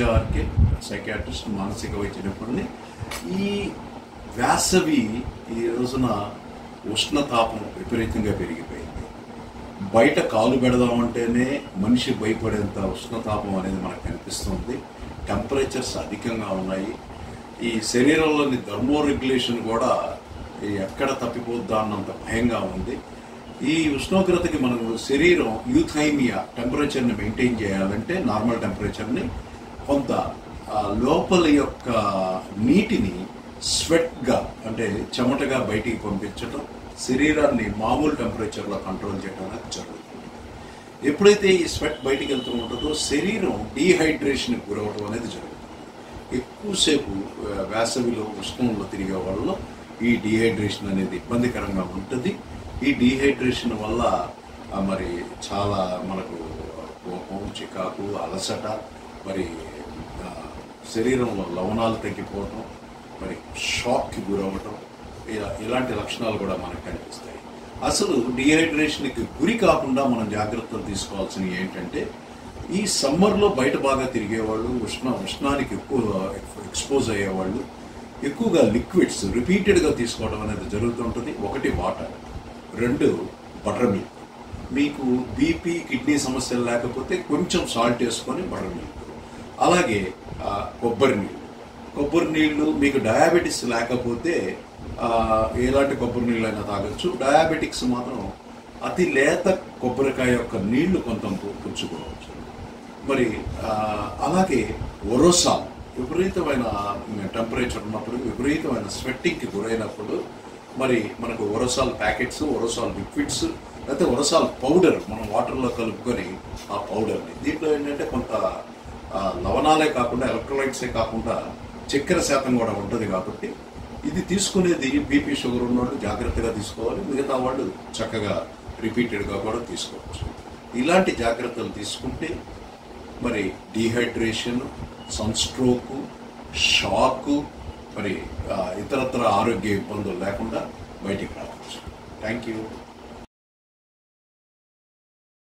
విజయఆర్కే psychiatrist, మానసిక వైద్య నిపుణుని. ఈ వేసవి ఈ రోజున ఉష్ణతాపం విపరీతంగా పెరిగిపోయింది. బయట కాలు పెడదామంటేనే మనిషి భయపడేంత ఉష్ణతాపం అనేది మనకు కనిపిస్తుంది. టెంపరేచర్స్ అధికంగా ఉన్నాయి. ఈ శరీరంలోని థర్మో రెగ్యులేషన్ కూడా ఎక్కడ తప్పిపోద్దా అన్నంత భయంగా ఉంది. ఈ ఉష్ణోగ్రతకి మనం శరీరం యూథైమియా టెంపరేచర్ని మెయింటైన్ చేయాలంటే నార్మల్ టెంపరేచర్ని కొంత లోపల యొక్క నీటిని స్వెట్గా అంటే చెమటగా బయటికి పంపించడం, శరీరాన్ని మామూలు టెంపరేచర్లో కంట్రోల్ చేయడం అనేది జరుగుతుంది. ఎప్పుడైతే ఈ స్వెట్ బయటికి వెళ్తూ ఉంటుందో శరీరం డీహైడ్రేషన్కి గురవడం అనేది జరుగుతుంది. ఎక్కువసేపు వేసవిలో ఉష్ణంలో తిరిగే వాళ్ళలో ఈ డీహైడ్రేషన్ అనేది ఇబ్బందికరంగా ఉంటుంది. ఈ డీహైడ్రేషన్ వల్ల మరి చాలా మనకు కోపం, చికాకు, అలసట, మరి శరీరంలో లవణాలు తగ్గిపోవటం, మరి షాక్కి గురవటం, ఇలాంటి లక్షణాలు కూడా మనకు కనిపిస్తాయి. అసలు డీహైడ్రేషన్కి గురి కాకుండా మనం జాగ్రత్తలు తీసుకోవాల్సినవి ఏంటంటే, ఈ సమ్మర్లో బయట బాగా తిరిగేవాళ్ళు, ఉష్ణానికి ఎక్కువ ఎక్స్పోజ్ అయ్యేవాళ్ళు ఎక్కువగా లిక్విడ్స్ రిపీటెడ్గా తీసుకోవడం అనేది జరుగుతుంటుంది. ఒకటి వాటర్, రెండు బటర్ మిల్క్. మీకు బీపీ, కిడ్నీ సమస్యలు లేకపోతే కొంచెం సాల్ట్ వేసుకొని బటర్ మిల్క్. అలాగే కొబ్బరి నీళ్ళు మీకు డయాబెటిస్ లేకపోతే ఎలాంటి కొబ్బరి నీళ్ళు అయినా తాగొచ్చు. డయాబెటిక్స్ మాత్రం అతి లేత కొబ్బరికాయ యొక్క నీళ్లు కొంత పుచ్చుకోవచ్చు. మరి అలాగే ఒరోసాల్, విపరీతమైన టెంపరేచర్ ఉన్నప్పుడు, విపరీతమైన స్వెట్టింగ్కి గురైనప్పుడు మరి మనకు ఒరోసాల్ ప్యాకెట్స్, ఒరోసాల్ లిక్విడ్స్, లేకపోతే ఒరోసాల్ పౌడర్ మనం వాటర్లో కలుపుకొని ఆ పౌడర్ని, దీంట్లో ఏంటంటే కొంత లవణాలే కాకుండా ఎలక్ట్రోలైట్సే కాకుండా చక్కెర శాతం కూడా ఉంటుంది. కాబట్టి ఇది తీసుకునేది బీపీ, షుగర్ ఉన్నవాళ్ళు జాగ్రత్తగా తీసుకోవాలి. మిగతా వాళ్ళు చక్కగా రిపీటెడ్గా కూడా తీసుకోవచ్చు. ఇలాంటి జాగ్రత్తలు తీసుకుంటే మరి డీహైడ్రేషన్, సన్స్ట్రోకు, షాకు, మరి ఇతరత్ర ఆరోగ్య ఇబ్బందులు లేకుండా బయటికి రావచ్చు. Thank you.